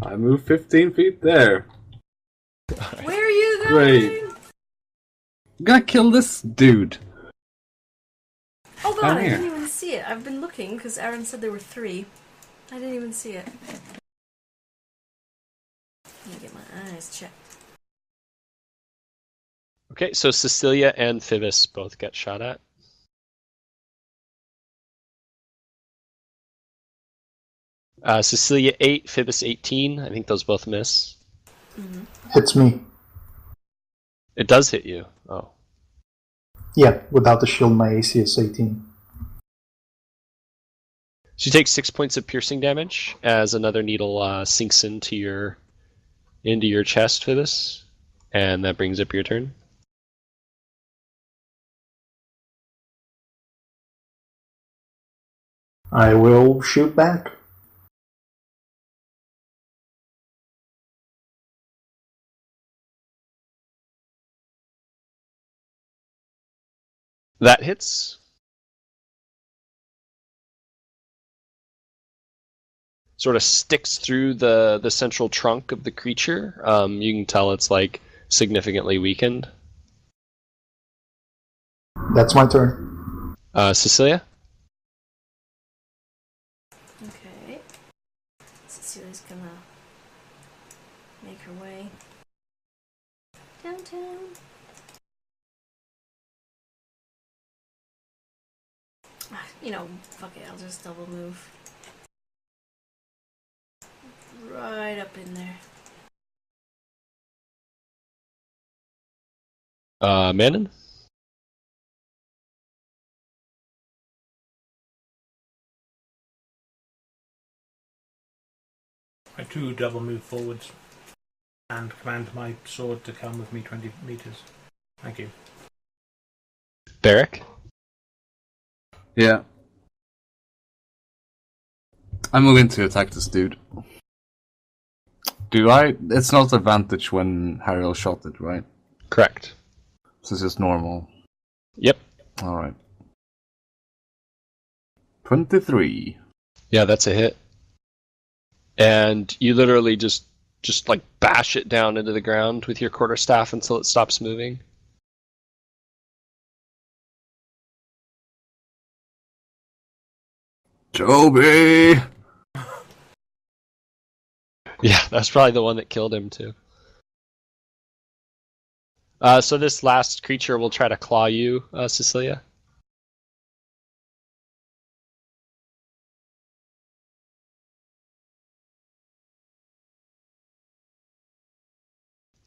I moved 15 feet there. Where are you going? Great. I'm gonna kill this dude. Oh god, Down I here. didn't even see it. I've been looking because Aaron said there were 3. I didn't even see it. Let me get my eyes checked. Okay, so Cecilia and Phoebus both get shot at. Cecilia 8, Phoebus 18. I think those both miss. Hits me. It does hit you. Oh. Yeah, without the shield, my AC is 18. She takes 6 points of piercing damage as another needle sinks into your chest, Phoebus, and that brings up your turn. I will shoot back. That hits. Sort of sticks through the central trunk of the creature. You can tell it's like significantly weakened. That's my turn. Cecilia? Okay. Cecilia's gonna make her way downtown. You know, fuck it, I'll just double move. Right up in there. Manon? I do double move forwards and command my sword to come with me 20 meters. Thank you. Barrick? Yeah. I'm moving to attack this dude. Do I? It's not advantage when Harriel shot it, right? Correct. So it's just normal. Yep. Alright. 23. Yeah, that's a hit. And you literally just like bash it down into the ground with your quarterstaff until it stops moving. Joby! Yeah, that's probably the one that killed him too. So this last creature will try to claw you, Cecilia.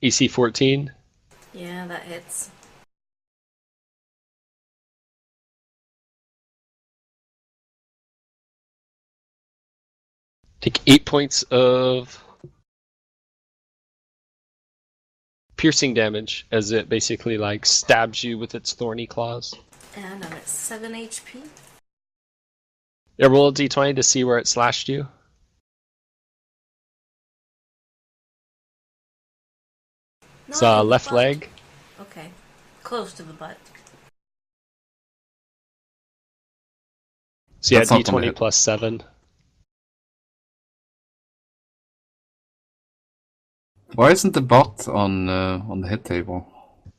EC 14. Yeah, that hits. Take 8 points of piercing damage as it basically like stabs you with its thorny claws. And I'm at 7 HP. Yeah, roll a d20 to see where it slashed you. It's Not in the left butt. leg. Okay. Close to the butt. So yeah, That's not gonna d20 hit. plus 7. Why isn't the bot on the hit table?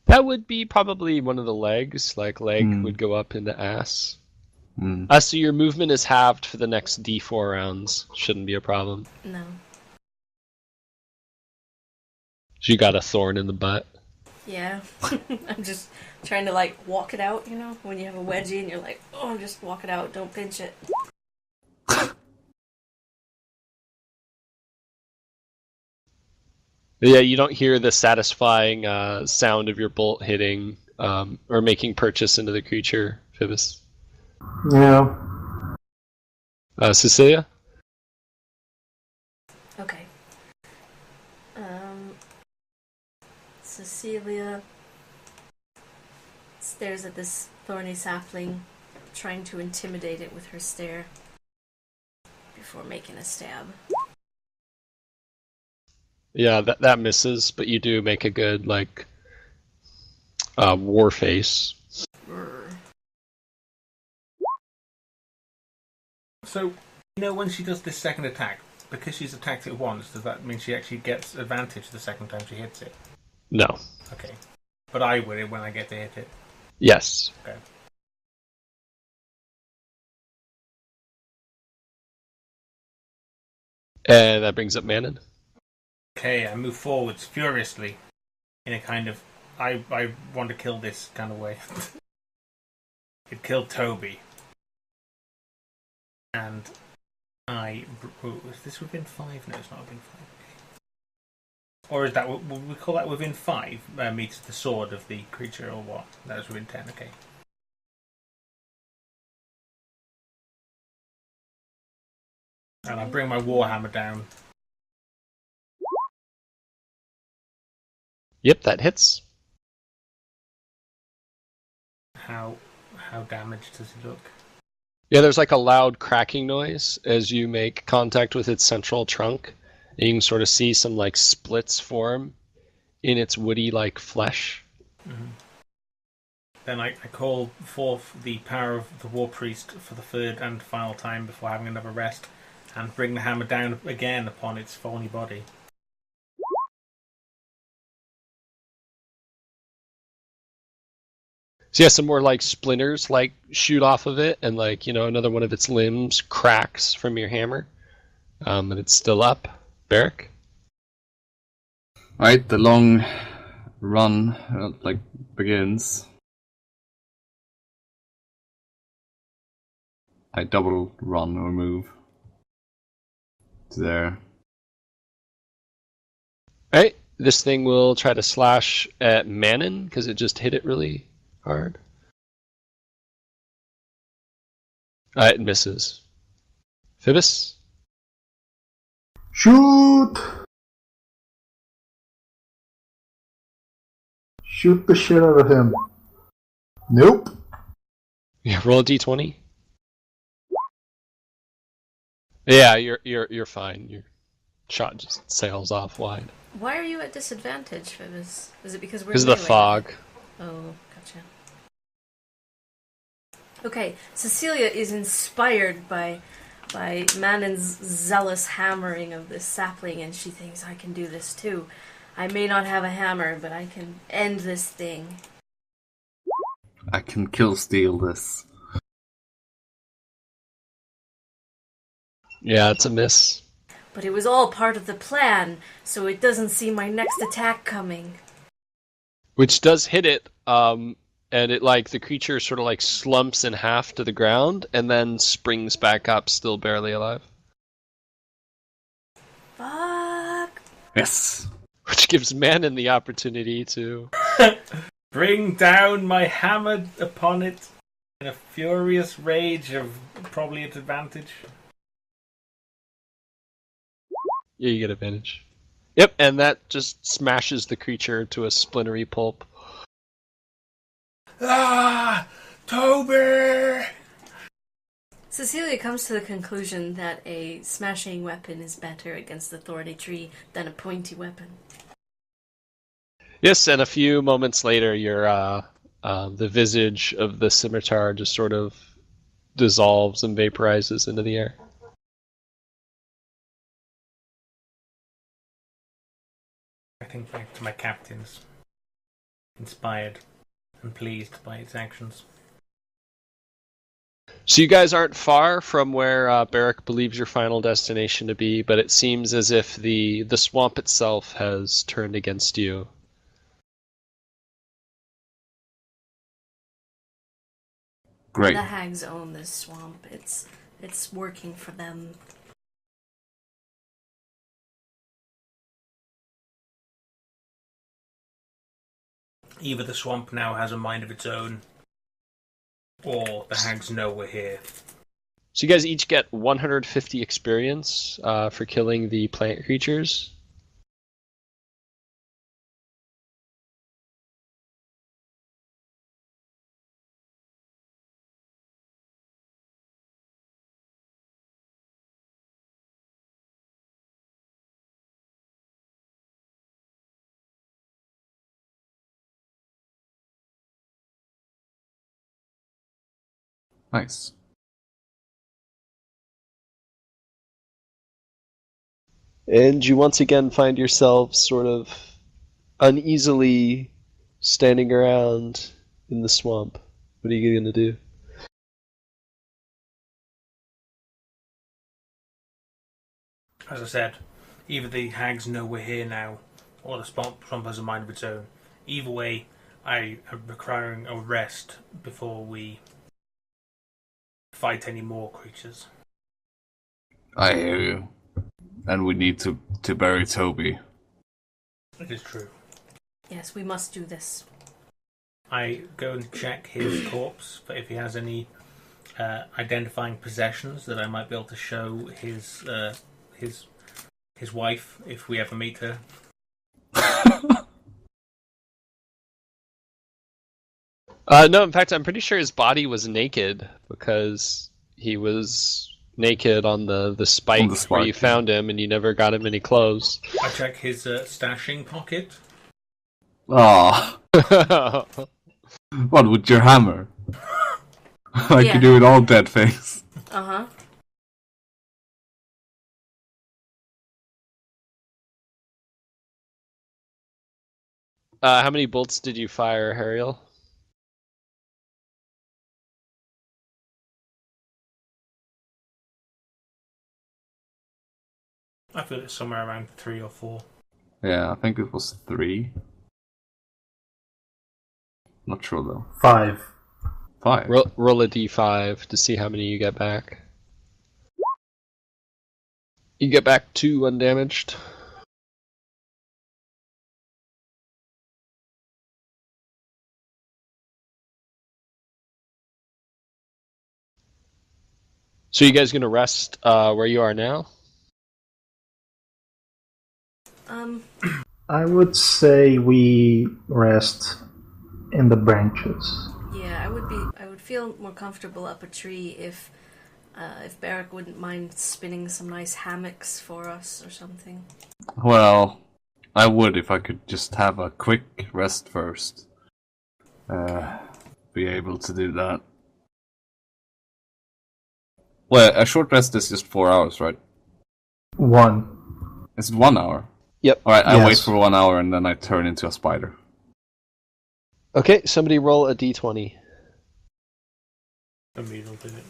That would be probably one of the legs. Like leg Hmm. would go up into ass. Hmm. So your movement is halved for the next d4 rounds. Shouldn't be a problem. No. So you got a thorn in the butt. Yeah. I'm just trying to like walk it out, you know? When you have a wedgie and you're like, oh, just walk it out, don't pinch it. Yeah, you don't hear the satisfying sound of your bolt hitting or making purchase into the creature, Phoebus. Yeah. Cecilia? Okay. Cecilia stares at this thorny sapling, trying to intimidate it with her stare before making a stab. Yeah, that misses, but you do make a good, like, war face. Brr. So, you know, when she does this second attack, because she's attacked it once, does that mean she actually gets advantage the second time she hits it? No. Okay. But I will when I get to hit it. Yes. Okay. And that brings up Manon. Okay, I move forwards furiously in a kind of I want to kill this kind of way. It killed Toby. And is this within 5? No, it's not within 5. Okay. Or is that, would we call that within 5 meters the sword of the creature or what? That was within 10, okay. And I bring my warhammer down. Yep, that hits. How damaged does it look? Yeah, there's like a loud cracking noise as you make contact with its central trunk. And you can sort of see some like splits form in its woody like flesh. Mm-hmm. Then I call forth the power of the War Priest for the third and final time before having another rest, and bring the hammer down again upon its thorny body. So yeah, some more like splinters like shoot off of it, and like, you know, another one of its limbs cracks from your hammer. And it's still up. Barrick? Right, the long run begins. I double run or move to there. Alright, this thing will try to slash at Manon because it just hit it really hard. It misses. Phoebus? Shoot! Shoot the shit out of him. Nope. Yeah, roll a d20. Yeah, you're fine. Your shot just sails off wide. Why are you at disadvantage for this? Is it because we're Because of the melee? fog. Oh, gotcha. Okay, Cecilia is inspired by Manon's zealous hammering of this sapling, and she thinks, I can do this too. I may not have a hammer, but I can end this thing. I can kill steal this. Yeah, it's a miss. But it was all part of the plan, so it doesn't see my next attack coming. Which does hit it, and it like the creature sort of like slumps in half to the ground and then springs back up, still barely alive. Fuck. Yes. Which gives Manon the opportunity to Bring down my hammer upon it in a furious rage of probably at advantage. Yeah, you get advantage. Yep, and that just smashes the creature to a splintery pulp. Ah! Toby! Cecilia comes to the conclusion that a smashing weapon is better against the thorny tree than a pointy weapon. Yes, and a few moments later, the visage of the scimitar just sort of dissolves and vaporizes into the air. I think back to my captains, inspired and pleased by its actions. So you guys aren't far from where Barrick believes your final destination to be, but it seems as if the swamp itself has turned against you. Great. The hags own this swamp. It's working for them. Either the swamp now has a mind of its own, or the hags know we're here. So you guys each get 150 experience for killing the plant creatures. Nice. And you once again find yourselves sort of uneasily standing around in the swamp. What are you going to do? As I said, either the hags know we're here now, or the swamp has a mind of its own. Either way, I am requiring a rest before we fight any more creatures. I hear you. And we need to bury Toby. It is true. Yes, we must do this. I go and check his corpse for if he has any identifying possessions that I might be able to show his wife if we ever meet her. No, in fact, I'm pretty sure his body was naked because he was naked on the spike, where you found him, and you never got him any clothes. I check his stashing pocket. Ah, what with your hammer? Like Yeah. you do with all dead things. Uh-huh. How many bolts did you fire, Hariel? I feel it's somewhere around 3 or 4. Yeah, I think it was 3. Not sure though. 5. 5. Roll a d5 to see how many you get back. You get back 2 undamaged. So you guys gonna rest where you are now? I would say we rest in the branches. Yeah, I would feel more comfortable up a tree if Barrack wouldn't mind spinning some nice hammocks for us or something. Well, I would if I could just have a quick rest first. Be able to do that. Well, a short rest is just 4 hours, right? 1. It's 1 hour. Yep. Alright, I Yes. wait for 1 hour and then I turn into a spider. Okay, somebody roll a d20. Immediately did it.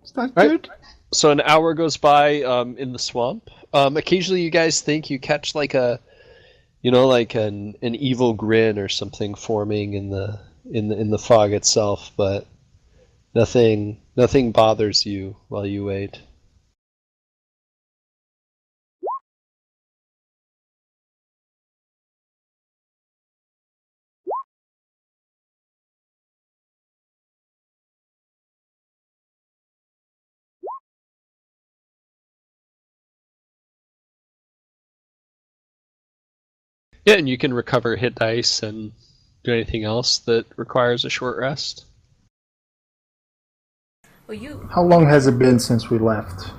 Is that Right. good? So an hour goes by in the swamp. Occasionally, you guys think you catch like like an evil grin or something forming in the fog itself, but nothing bothers you while you wait. Yeah, and you can recover hit dice and do anything else that requires a short rest. Well, you How long has it been since we left?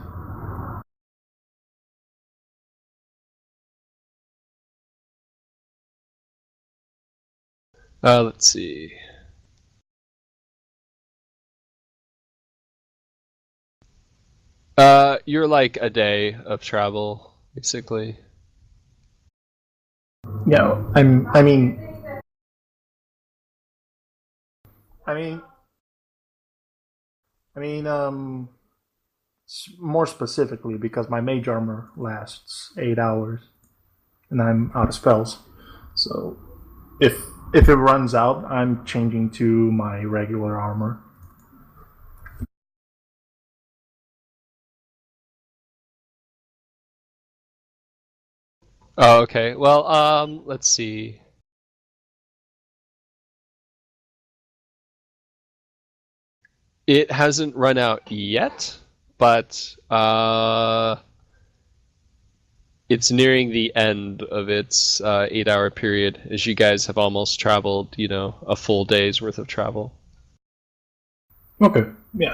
Let's see. You're like a day of travel, basically. Yeah, I mean, more specifically because my mage armor lasts 8 hours, and I'm out of spells. So, if it runs out, I'm changing to my regular armor. Oh, okay. Well, let's see. It hasn't run out yet, but it's nearing the end of its 8-hour period, as you guys have almost traveled, a full day's worth of travel. Okay, yeah,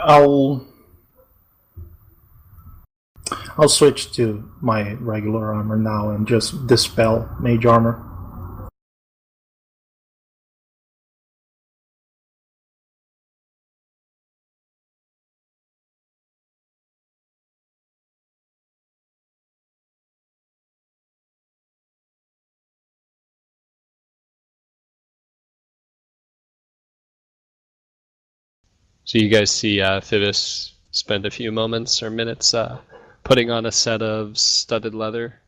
I'll switch to my regular armor now and just dispel mage armor. So you guys see Phoebus spend a few moments or minutes putting on a set of studded leather.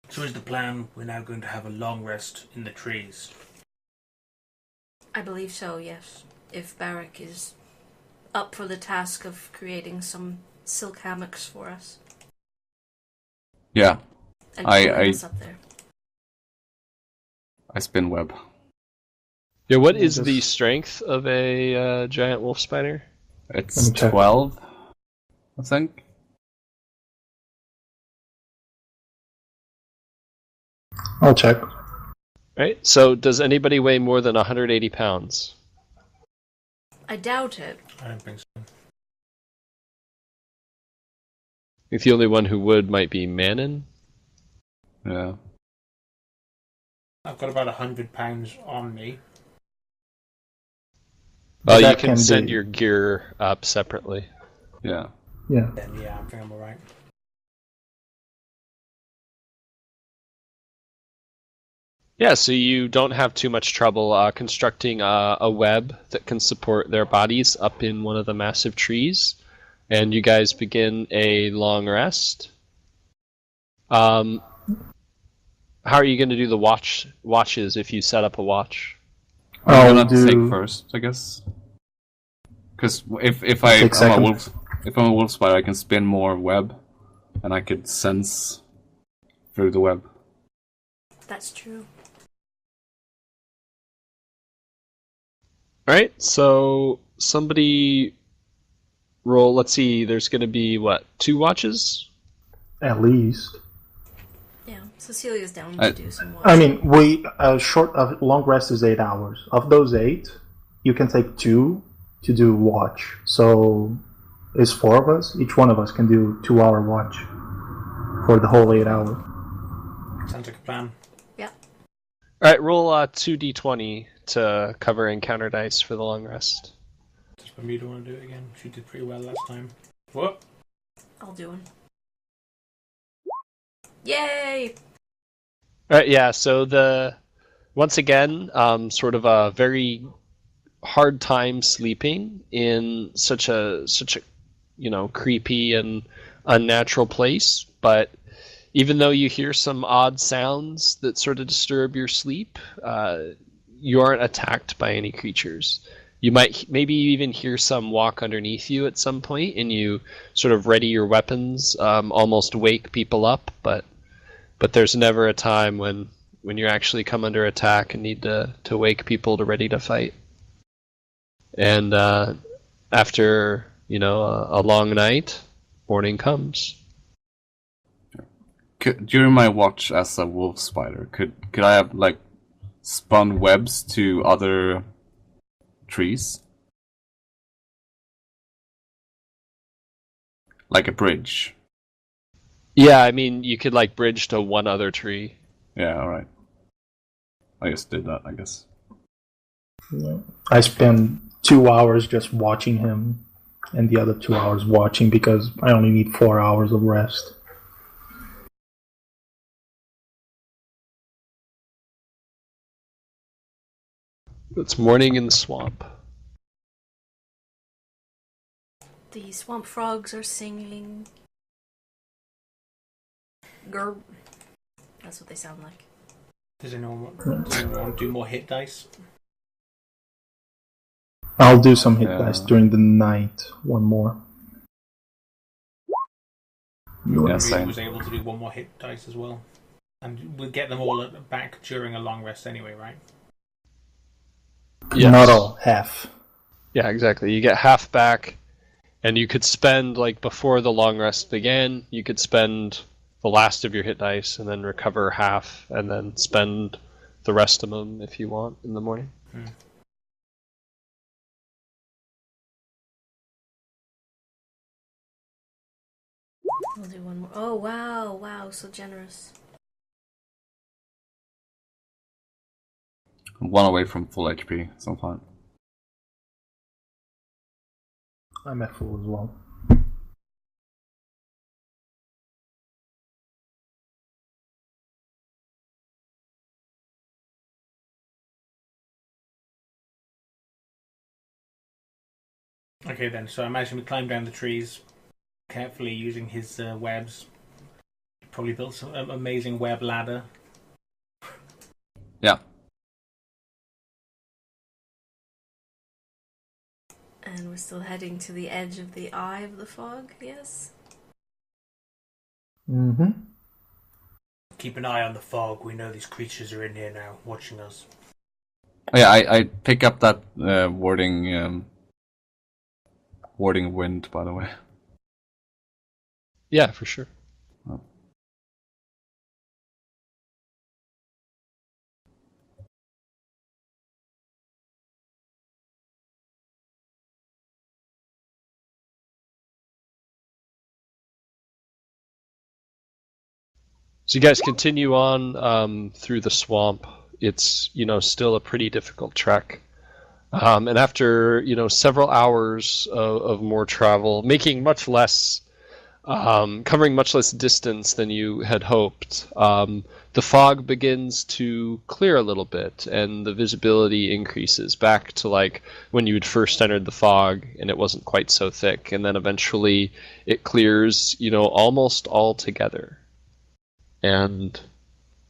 So is the plan we're now going to have a long rest in the trees? I believe so, yes. If Barak is up for the task of creating some silk hammocks for us. Yeah, And I- pulling us up there. I spin web. Yeah, what Yeah, is the just- strength of a giant wolf spider? It's Let me check. 12, I think. I'll check. Right. So does anybody weigh more than 180 pounds? I doubt it. I don't think so. I think the only one who would might be Manon. Yeah. I've got about 100 pounds on me. Well, you That can can send be- your gear up separately. Yeah. Yeah. Then yeah, I think I'm alright. Yeah, so you don't have too much trouble constructing a web that can support their bodies up in one of the massive trees, and you guys begin a long rest. How are you going to do the watches if you set up a watch? I'm I'll gonna do- think first, I guess. Because if I'm a 6 seconds. wolf, if I'm a wolf spider, I can spin more web, and I could sense through the web. That's true. All right, so somebody roll. Let's see. There's going to be what, 2 watches? At least. Yeah, Cecilia's down I- to do some work. I mean, a long rest is 8 hours. Of those 8, you can take 2 to do watch. So it's 4 of us. Each one of us can do 2-hour watch for the whole 8 hours. Sounds like a plan. All right, roll 2d20 to cover encounter dice for the long rest. Does Bermuda want to do it again? She did pretty well last time. What? I'll do one. Yay! All right, yeah. So once again, sort of a very hard time sleeping in such a creepy and unnatural place. But even though you hear some odd sounds that sort of disturb your sleep, you aren't attacked by any creatures. You might maybe even hear some walk underneath you at some point, and you sort of ready your weapons, almost wake people up. But there's never a time when you actually come under attack and need to wake people to ready to fight. And after a long night, morning comes. During my watch as a wolf spider, could I have like spun webs to other trees, like a bridge? Yeah, I mean, you could like bridge to one other tree. Yeah, all right. I just did that, I guess. Yeah. I spend 2 hours just watching him, and the other 2 hours watching because I only need 4 hours of rest. It's morning in the swamp. The swamp frogs are singing. Grr. That's what they sound like. Does anyone want to do more hit dice? I'll do some hit Yeah. dice during the night. One more. Yeah, Bermuda same. was able to do one more hit dice as well. And we'll get them all back during a long rest anyway, right? Yes. Not all, half. Yeah, exactly. You get half back, and you could spend, like, before the long rest began, you could spend the last of your hit dice and then recover half, and then spend the rest of them if you want in the morning. We'll do one more. Oh, wow, so generous. I'm 1 away from full HP, so I'm fine. I'm at full as well. Okay then, so I imagine we climb down the trees carefully using his webs. Probably built some amazing web ladder. Yeah. And we're still heading to the edge of the eye of the fog, yes? Mm-hmm. Keep an eye on the fog. We know these creatures are in here now, watching us. Oh, yeah, I pick up that warding wind, by the way. Yeah, for sure. Oh. So you guys continue on through the swamp. It's, still a pretty difficult trek. And after, several hours of more travel, making much less, covering much less distance than you had hoped, the fog begins to clear a little bit, and the visibility increases back to like when you had first entered the fog, and it wasn't quite so thick. And then eventually it clears, almost altogether. And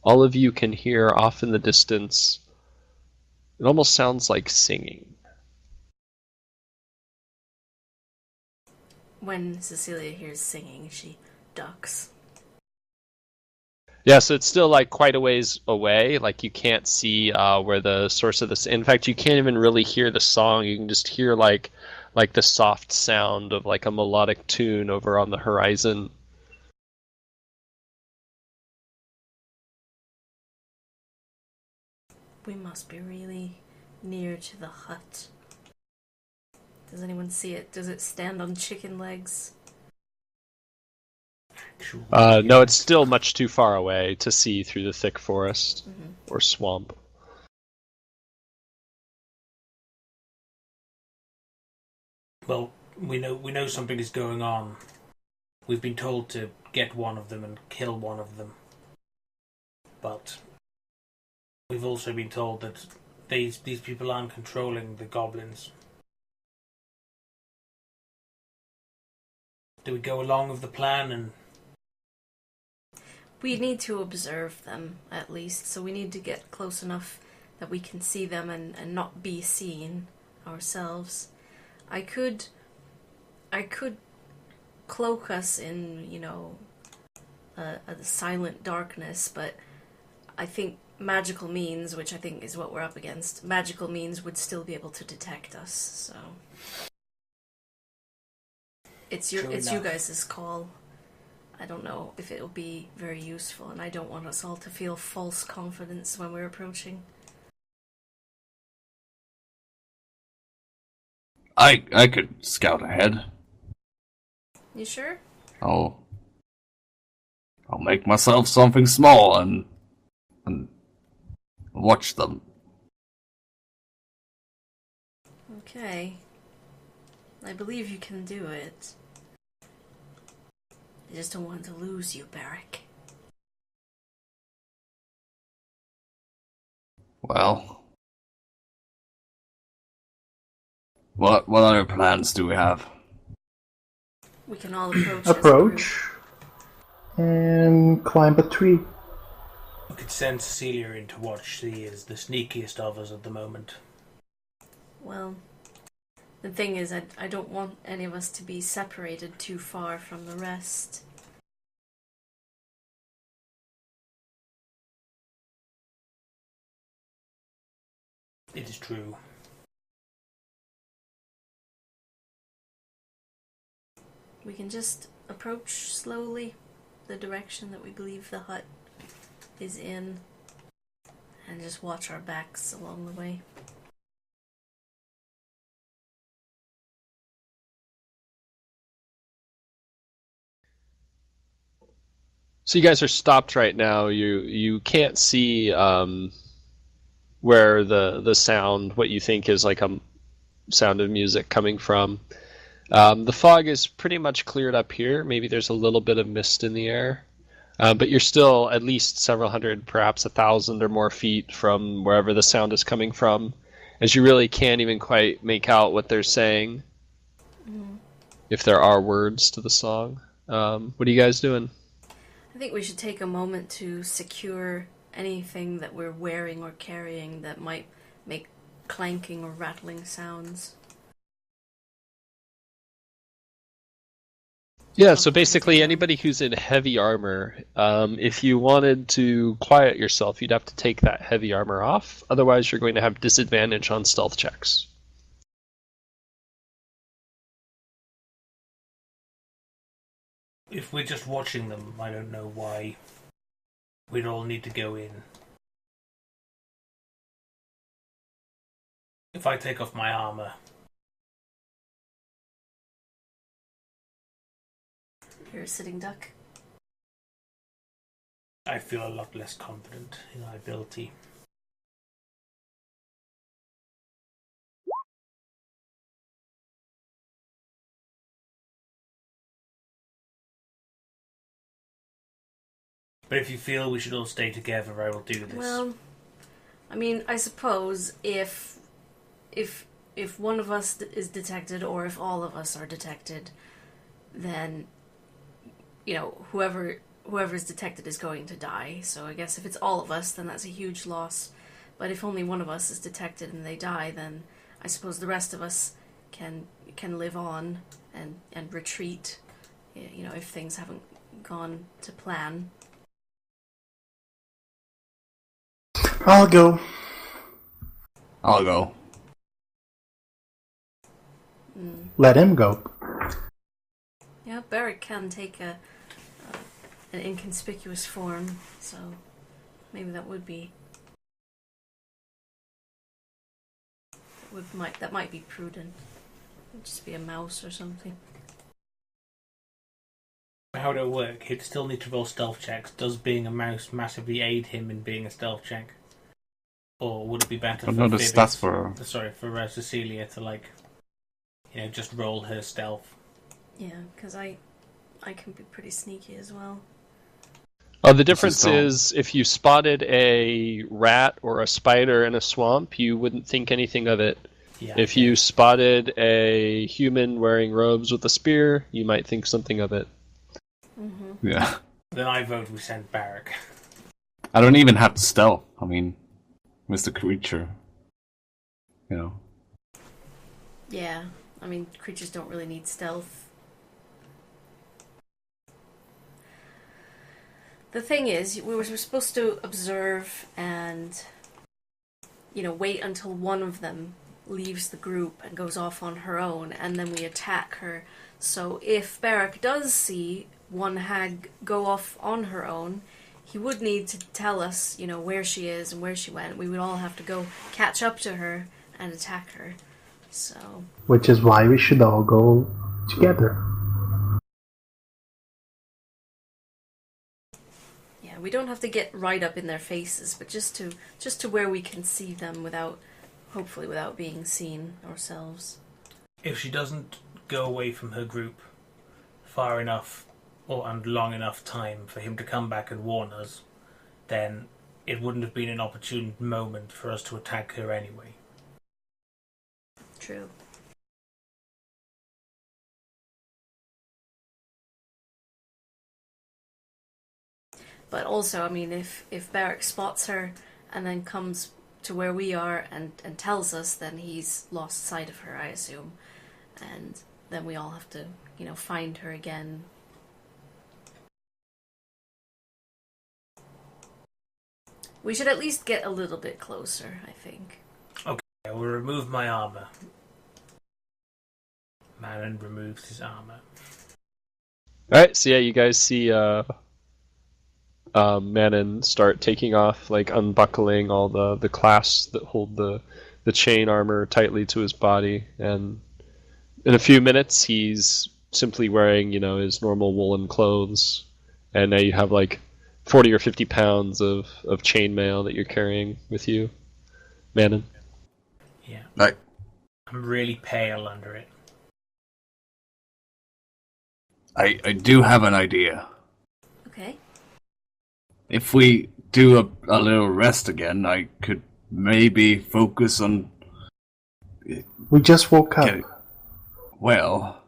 all of you can hear off in the distance, it almost sounds like singing. When Cecilia hears singing, she ducks. Yeah, so it's still like quite a ways away. Like you can't see where the source of this. In fact, you can't even really hear the song. You can just hear like the soft sound of like a melodic tune over on the horizon. We must be really near to the hut. Does anyone see it? Does it stand on chicken legs? No, it's still much too far away to see through the thick forest or swamp. Well, we know something is going on. We've been told to get one of them and kill one of them. But we've also been told that these people aren't controlling the goblins. Do we go along with the plan and... We need to observe them, at least, so we need to get close enough that we can see them and not be seen ourselves. I could cloak us in, a silent darkness, but I think magical means, which I think is what we're up against, magical means would still be able to detect us, so... It's you guys' call. I don't know if it'll be very useful, and I don't want us all to feel false confidence when we're approaching. I could scout ahead. You sure? I'll make myself something small and watch them. Okay. I believe you can do it. I just don't want to lose you, Barrick. Well, what other plans do we have? We can all approach. Approach and climb a tree. We could send Cecilia in to watch. She is the sneakiest of us at the moment. Well, the thing is, I don't want any of us to be separated too far from the rest. It is true. We can just approach slowly the direction that we believe the hut is in, and just watch our backs along the way. So you guys are stopped right now. You can't see where the sound, what you think is like a sound of music coming from. The fog is pretty much cleared up here. Maybe there's a little bit of mist in the air. But you're still at least several hundred, perhaps 1,000 or more feet from wherever the sound is coming from, as you really can't even quite make out what they're saying. if there are words to the song. What are you guys doing? I think we should take a moment to secure anything that we're wearing or carrying that might make clanking or rattling sounds. Yeah, so basically anybody who's in heavy armor, if you wanted to quiet yourself, you'd have to take that heavy armor off. Otherwise, you're going to have disadvantage on stealth checks. If we're just watching them, I don't know why we'd all need to go in. If I take off my armor, You're a sitting duck. I feel a lot less confident in my ability. But if you feel we should all stay together, I will do this. Well, I mean, I suppose if one of us is detected, or if all of us are detected, then whoever's detected is going to die. So I guess if it's all of us, then that's a huge loss. But if only one of us is detected and they die, then I suppose the rest of us can live on and retreat. If things haven't gone to plan. I'll go. I'll go. Let him go. Yeah, Barrick can take an inconspicuous form, so maybe that would be that might be prudent. It'd just be a mouse or something. How would it work? He'd still need to roll stealth checks. Does being a mouse massively aid him in being a stealth check? Or would it be better I don't know the stats for... for Cecilia to just roll her stealth? Yeah, because I can be pretty sneaky as well. The difference is if you spotted a rat or a spider in a swamp, you wouldn't think anything of it. Yeah, if you spotted a human wearing robes with a spear, you might think something of it. Mm-hmm. Yeah. Then I vote we send Barrack. I don't even have to stealth. I mean, Mr. Creature. Yeah, I mean, creatures don't really need stealth. The thing is, we were supposed to observe and, wait until one of them leaves the group and goes off on her own, and then we attack her. So if Barrack does see one hag go off on her own, he would need to tell us, where she is and where she went. We would all have to go catch up to her and attack her. So. Which is why we should all go together. Yeah, we don't have to get right up in their faces, but just to where we can see them hopefully without being seen ourselves. If she doesn't go away from her group far enough and long enough time for him to come back and warn us, then it wouldn't have been an opportune moment for us to attack her anyway. True. But also, I mean, if Barrack spots her and then comes to where we are and tells us, then he's lost sight of her, I assume. And then we all have to, find her again. We should at least get a little bit closer, I think. Okay, I will remove my armor. Manon removes his armor. Alright, so yeah, you guys see Manon start taking off, unbuckling all the clasps that hold the chain armor tightly to his body, and in a few minutes he's simply wearing, his normal woolen clothes, and now you have 40 or 50 pounds of chainmail that you're carrying with you, Manon. Yeah. Right. I'm really pale under it. I do have an idea. Okay. If we do a little rest again, I could maybe focus on... We just woke up. Well,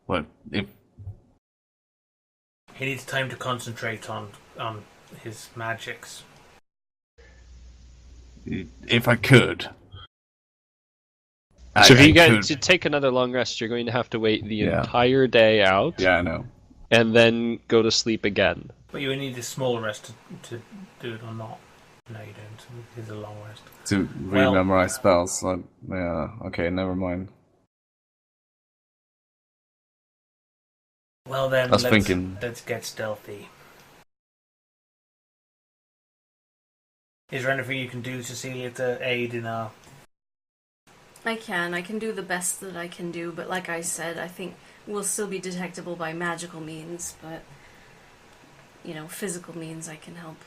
but if He needs time to concentrate on his magics. I could. So if I you guys could. to take another long rest, you're going to have to wait the Yeah. entire day out, Yeah, I know. and then go to sleep again. But you need a small rest to do it or not. No, you don't. It is a long rest. To Well- re-memorize spells. Yeah, okay, never mind. Well then, I was let's thinking- get stealthy. Is there anything you can do, Cecilia, to aid in our... I can do the best that I can do, but like I said, I think we'll still be detectable by magical means, but, you know, physical means I can help.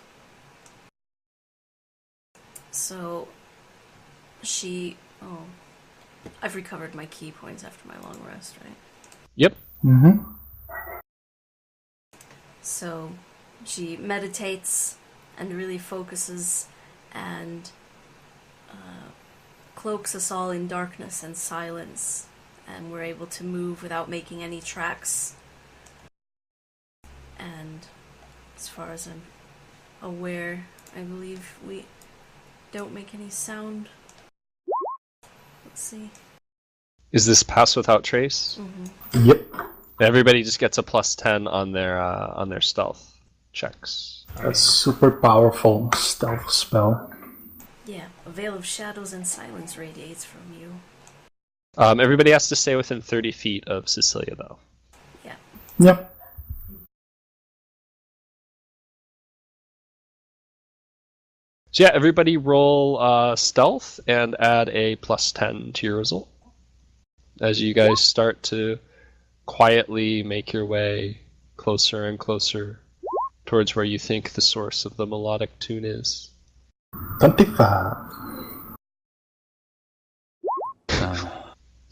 So, I've recovered my key points after my long rest, right? Yep. Mm-hmm. So, she meditates and really focuses and cloaks us all in darkness and silence, and we're able to move without making any tracks. And as far as I'm aware, I believe we don't make any sound. Let's see. Is this pass without trace? Mm-hmm. Yep. Everybody just gets a +10 on their stealth checks. A super powerful stealth spell. Yeah, a veil of shadows and silence radiates from you. Everybody has to stay within 30 feet of Cecilia, though. Yeah. Yep. So yeah, everybody roll stealth and add a +10 to your result as you guys start to quietly make your way closer and closer towards where you think the source of the melodic tune is. 25.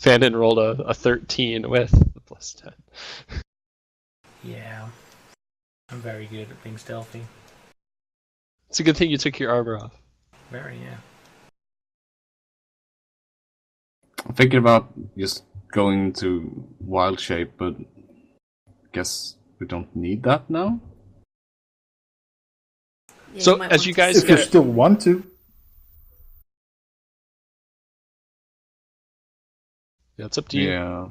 Fandon rolled a 13 with the +10. Yeah. I'm very good at being stealthy. It's a good thing you took your armor off. Very, yeah. I'm thinking about just going to wild shape, but guess we don't need that now. Yeah, So, might as want you to guys If you get- still want to. Yeah, it's up to you. Yeah.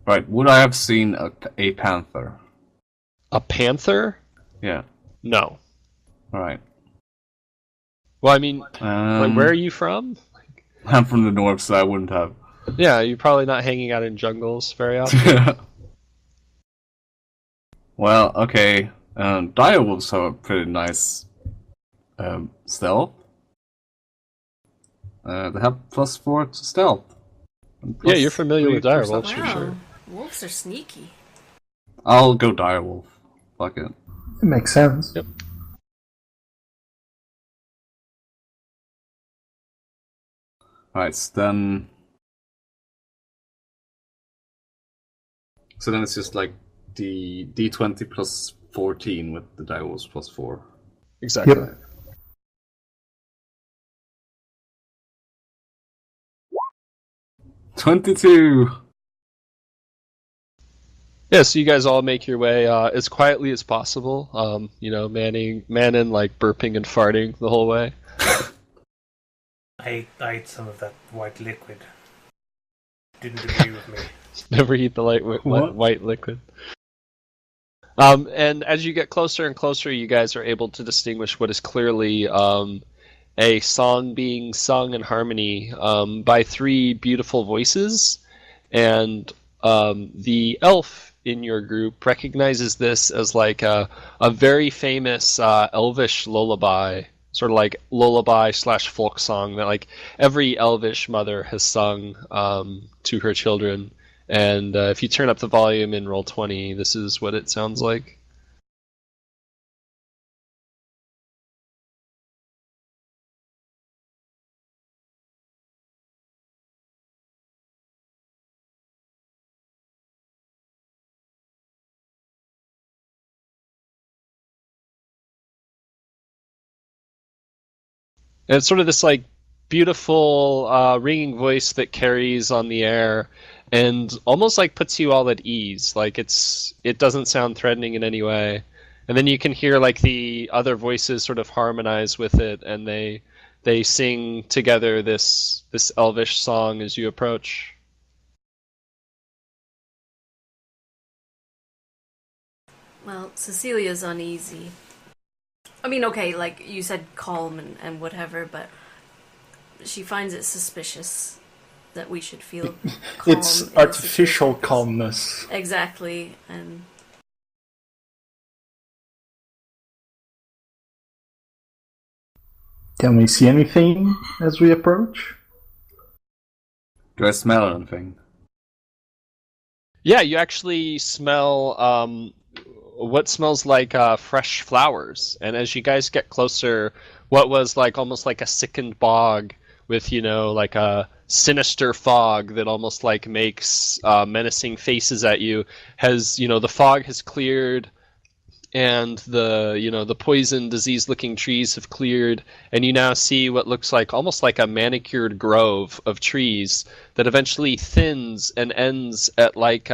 Right, would I have seen a panther? A panther? Yeah. No. Alright. Well, I mean, like, where are you from? I'm from the north, so I wouldn't have. Yeah, you're probably not hanging out in jungles very often. Well, okay. Direwolves have a pretty nice stealth. They have +4 to stealth. And Yeah, you're familiar with +3 direwolves, perception. for Wow, sure. wolves are sneaky. I'll go direwolf. Fuck it. It makes sense. Yep. Alright, so then it's just like the D20 plus 14 with the direwolves +4. Exactly. Yep. $22! Yeah, so you guys all make your way as quietly as possible. Manon like burping and farting the whole way. I ate some of that white liquid. Didn't agree with me. Never eat the What? white liquid. And as you get closer and closer, you guys are able to distinguish what is clearly a song being sung in harmony by three beautiful voices. And the elf in your group recognizes this as like a very famous elvish lullaby, sort of like lullaby / folk song that like every elvish mother has sung to her children. And if you turn up the volume in Roll20, this is what it sounds like. And it's sort of this like beautiful ringing voice that carries on the air and almost like puts you all at ease. Like it doesn't sound threatening in any way. And then you can hear like the other voices sort of harmonize with it, and they sing together this elvish song as you approach. Well, Cecilia's uneasy. I mean, okay, like you said, calm and whatever, but she finds it suspicious that we should feel calm. It's in artificial situations. calmness. Exactly, and Can we see anything as we approach? Do I smell anything? Yeah, you actually smell what smells like fresh flowers. And as you guys get closer, what was like almost like a sickened bog with, like a sinister fog that almost like makes menacing faces at you has, the fog has cleared, and the poison disease looking trees have cleared, and you now see what looks like almost like a manicured grove of trees that eventually thins and ends at like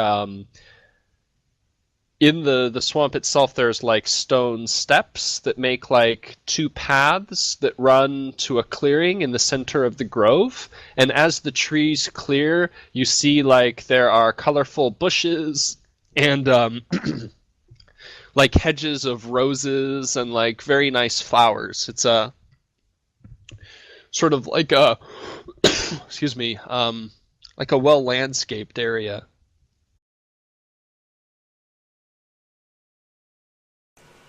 in the swamp itself there's like stone steps that make like two paths that run to a clearing in the center of the grove, and as the trees clear you see like there are colorful bushes and like hedges of roses and like very nice flowers. It's a sort of like a excuse me, like a well landscaped area.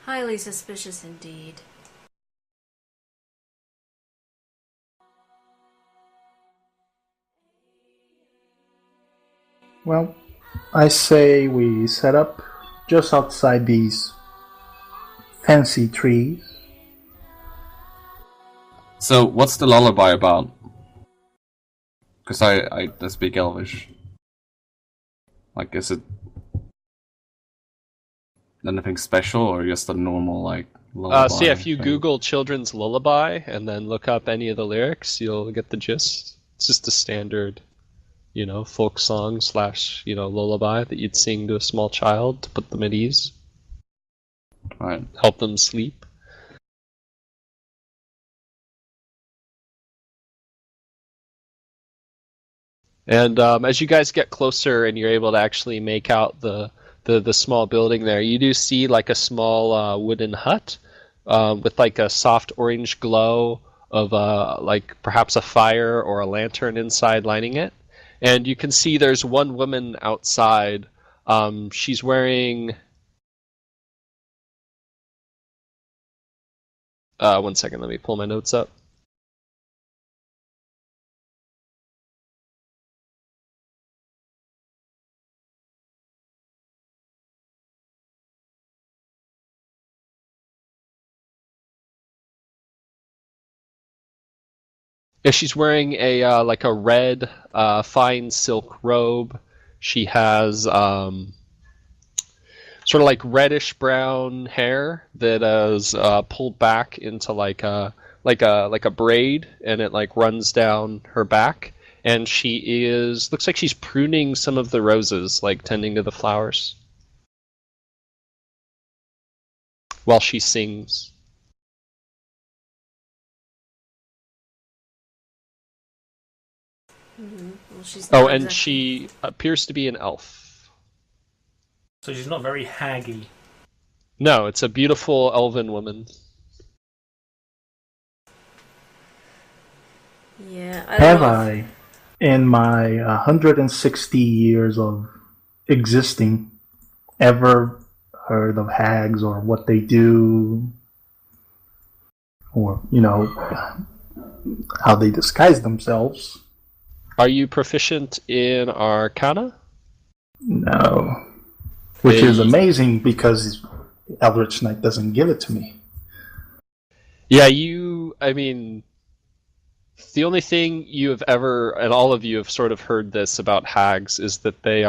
highly suspicious indeed. Well, I say we set up just outside these fancy trees. So, what's the lullaby about? Because I speak Elvish. Like, is it anything special or just a normal, like, lullaby? So yeah, if you thing? Google children's lullaby and then look up any of the lyrics, you'll get the gist. It's just a standard, folk song / lullaby that you'd sing to a small child to put them at ease, Right. help them sleep. And as you guys get closer and you're able to actually make out the small building there, you do see like a small wooden hut with like a soft orange glow of like perhaps a fire or a lantern inside lighting it. And you can see there's one woman outside. She's wearing... one second, let me pull my notes up. Yeah, she's wearing a like a red fine silk robe. She has sort of like reddish brown hair that is pulled back into like a braid, and it like runs down her back. And she looks like she's pruning some of the roses, like tending to the flowers, while she sings. Mm-hmm. Well, she's Oh, not and exactly- she appears to be an elf. So she's not very haggy. No, it's a beautiful elven woman. Yeah, I Have don't know. I, in my 160 years of existing, ever heard of hags or what they do? Or, how they disguise themselves? Are you proficient in Arcana? No. Which is Hey. amazing because Eldritch Knight doesn't give it to me. Yeah, I mean, the only thing you have ever, and all of you have sort of heard this about hags, is that they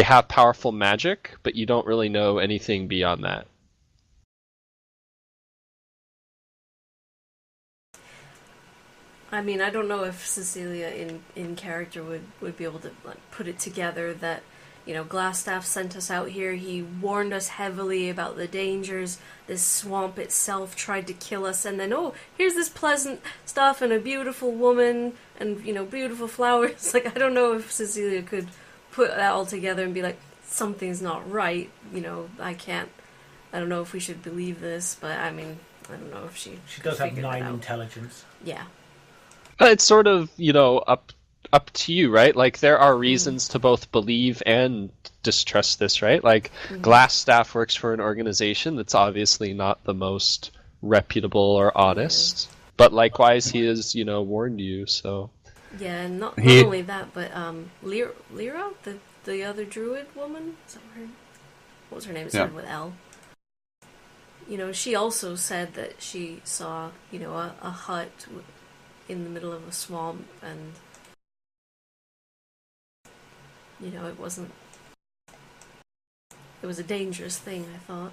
have powerful magic, but you don't really know anything beyond that. I mean, I don't know if Cecilia in character would be able to like put it together that, you know, Glassstaff sent us out here. He warned us heavily about the dangers. This swamp itself tried to kill us, and then here's this pleasant stuff and a beautiful woman and, you know, beautiful flowers. Like, I don't know if Cecilia could put that all together and be like, something's not right. You know, I don't know if we should believe this, but I mean, I don't know if she does have figured that 9 out. intelligence. Yeah. It's sort of, you know, up to you, right? Like, there are reasons to both believe and distrust this, right? Like, Glassstaff works for an organization that's obviously not the most reputable or honest, but likewise, he has, you know, warned you, so... Yeah, and not only that, but Lyra, the other druid woman, is that what was her name? It started with L. You know, she also said that she saw, you know, a hut in the middle of a swamp, and you know, it was a dangerous thing, I thought.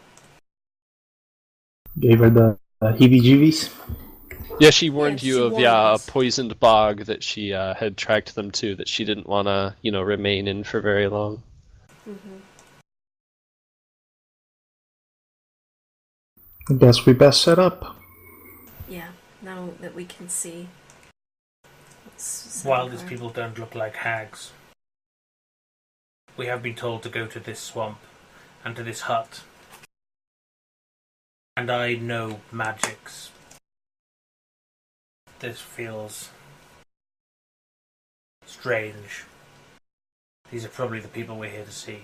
Gave her the heebie-jeebies. Yeah, she warned Yes, you she of, warned a us. poisoned bog that she had tracked them to, that she didn't want to, you know, remain in for very long. Mm-hmm. I guess we best set up. Yeah, now that we can see. While these people don't look like hags, we have been told to go to this swamp and to this hut. And I know magics. This feels strange. These are probably the people we're here to see.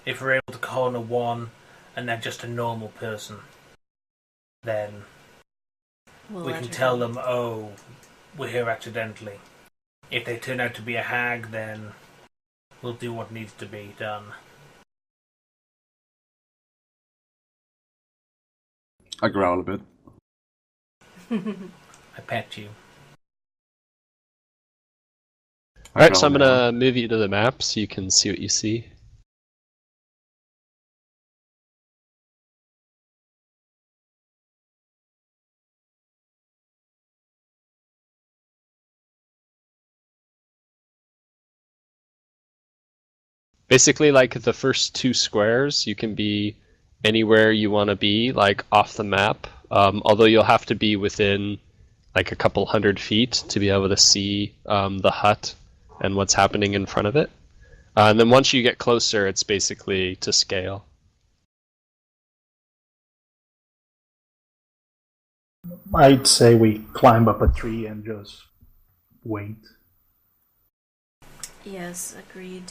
If we're able to corner one and they're just a normal person, then we can tell them, oh, we're here accidentally. If they turn out to be a hag, then we'll do what needs to be done. I growl a bit. I pet you. Alright, so I'm gonna move you to the map so you can see what you see. Basically, like, the first 2 squares, you can be anywhere you want to be, like, off the map. Although you'll have to be within, like, a couple 100 feet to be able to see the hut and what's happening in front of it. And then once you get closer, it's basically to scale. I'd say we climb up a tree and just wait. Yes, agreed.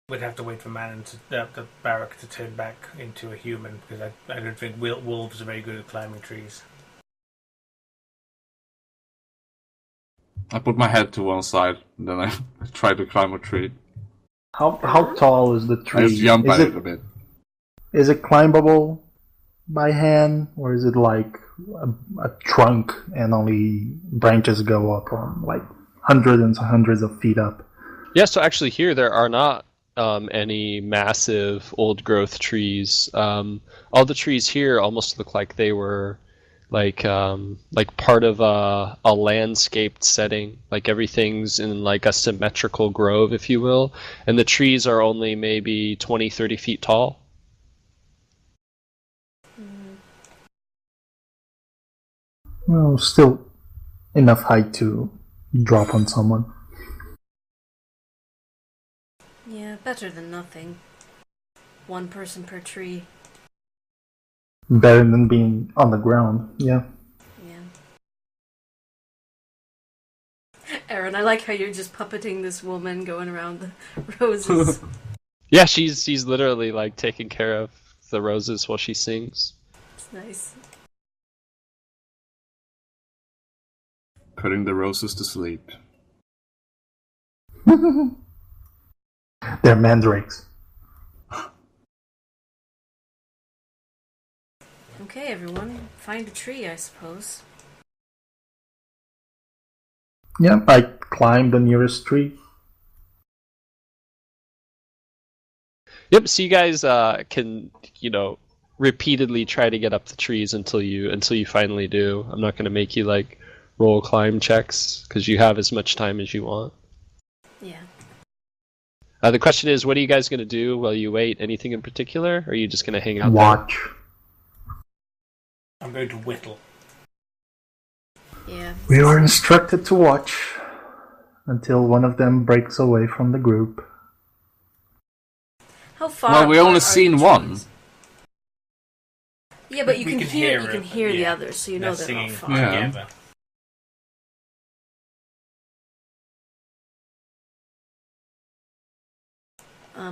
We'd have to wait for Manon the Barak to turn back into a human, because I don't think wolves are very good at climbing trees. I put my head to one side, and then I try to climb a tree. How tall is the tree? I just jump at it a bit. Is it climbable by hand, or is it like a trunk and only branches go up on like hundreds and hundreds of feet up? Yeah, so actually here there are not any massive old growth trees. All the trees here almost look like they were like part of a landscaped setting. Like everything's in like a symmetrical grove, if you will, and the trees are only maybe 20-30 feet tall. Well, still enough height to drop on someone. Yeah, better than nothing. 1 person per tree. Better than being on the ground, yeah. Yeah. Aaron, I like how you're just puppeting this woman going around the roses. Yeah, she's literally like taking care of the roses while she sings. It's nice. Putting the roses to sleep. They're mandrakes. Okay, everyone, find a tree, I suppose. Yeah, I climbed the nearest tree. Yep, so you guys can, repeatedly try to get up the trees until you finally do. I'm not going to make you like roll climb checks because you have as much time as you want. Yeah. The question is, what are you guys going to do while you wait? Anything in particular, or are you just going to hang out Watch. I'm going to whittle. Yeah. We are instructed to watch until one of them breaks away from the group. How far? Well, we apart only are seen the one. trees? Yeah, but you We can can hear. hear You can it, hear the yeah. others, so you know They're they're not singing far. Yeah. together.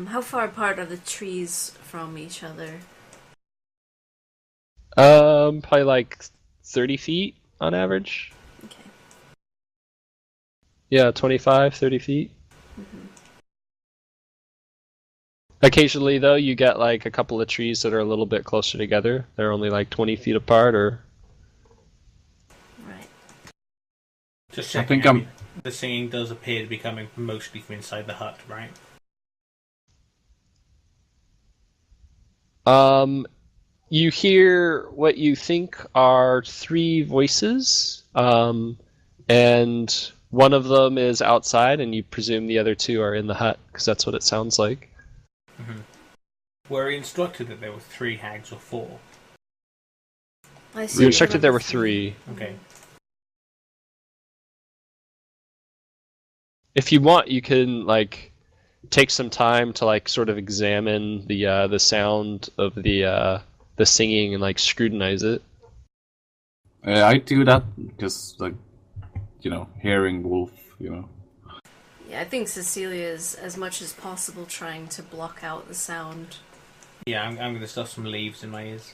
How far apart are the trees from each other? Probably like 30 feet on average. Okay. Yeah, 25, 30 feet. Occasionally, though, you get like a couple of trees that are a little bit closer together. They're only like 20 feet apart, or Right. Just I checking. think I'm- The singing does appear to be coming mostly from inside the hut, right? You hear what you think are three voices, and one of them is outside, and you presume the other two are in the hut, because that's what it sounds like. Were we instructed that there were 3 hags or 4? I You assume instructed there were number 3. Okay. If you want, you can like take some time to like sort of examine the sound of the singing and like scrutinize it. I do that because, like, hearing wolf, Yeah, I think Cecilia is, as much as possible, trying to block out the sound. Yeah, I'm going to stuff some leaves in my ears.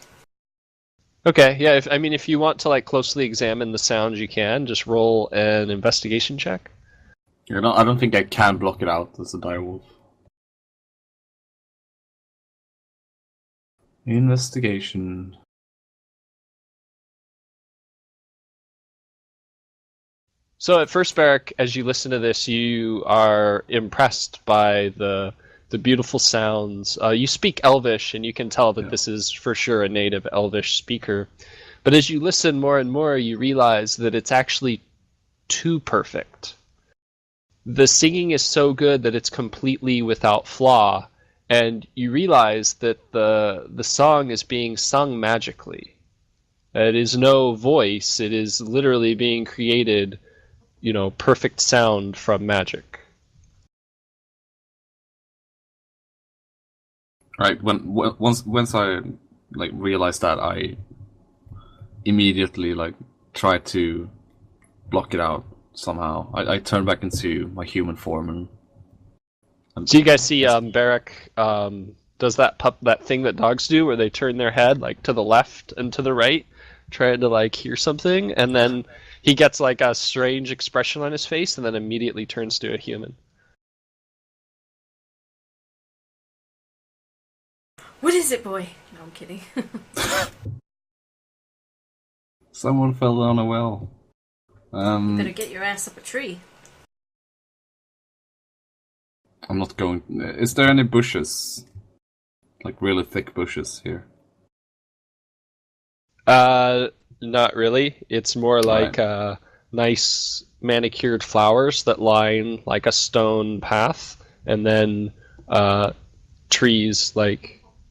Okay, yeah. If you want to like closely examine the sound, you can just roll an investigation check. I don't think I can block it out as a direwolf. Investigation. So at first, Barrack, as you listen to this, you are impressed by the beautiful sounds. You speak Elvish, and you can tell that this is for sure a native Elvish speaker. But as you listen more and more, you realize that it's actually too perfect. The singing is so good that it's completely without flaw, and you realize that the song is being sung magically. It is no voice, it is literally being created, perfect sound from magic. Right. Once I realized that, I immediately try to block it out somehow. I turn back into my human form and So you guys see Barrack does that thing that dogs do where they turn their head to the left and to the right, trying to hear something, and then he gets a strange expression on his face and then immediately turns to a human. What is it, boy? No, I'm kidding. someone fell down a well. Better get your ass up a tree. I'm not going. Is there any bushes? Really thick bushes here? Not really. It's more like nice manicured flowers that line a stone path, and then trees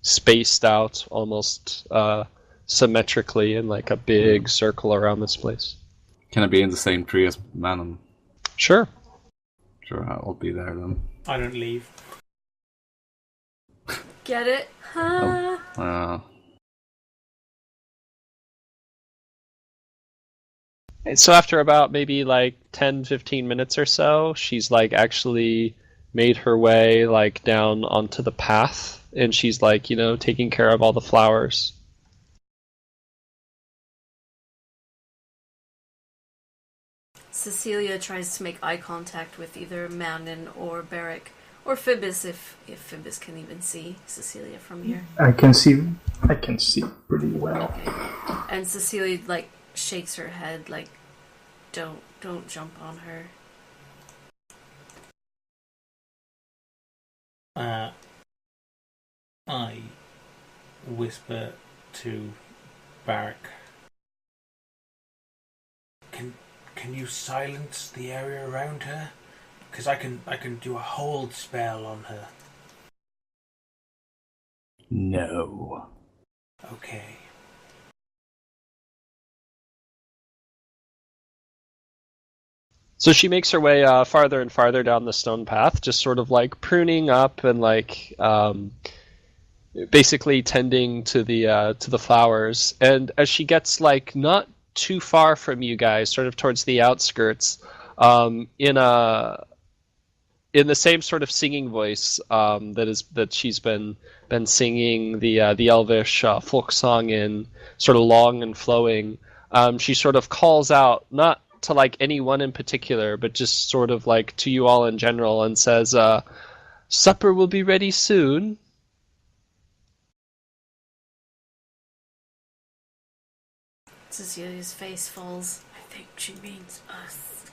spaced out almost symmetrically in a big circle around this place. Can I be in the same tree as Manon? Sure. Sure, I'll be there then. I don't leave. Get it? Huh? So after about maybe 10, 15 minutes or so, she's actually made her way down onto the path, and she's taking care of all the flowers. Cecilia tries to make eye contact with either Manon or Barrack, or Phoebus, if Phoebus can even see Cecilia from here. I can see pretty well. Okay. And Cecilia shakes her head don't jump on her. I whisper to Barak. Can you silence the area around her? Because I can do a hold spell on her. No. Okay. So she makes her way farther and farther down the stone path, just sort of like pruning up and like basically tending to the flowers. And as she gets like not too far from you guys, sort of towards the outskirts, in the same sort of singing voice that she's been singing the Elvish folk song in, sort of long and flowing. She sort of calls out, not to like anyone in particular, but just sort of like to you all in general, and says, "Supper will be ready soon." Cecilia's face falls. I think she means us.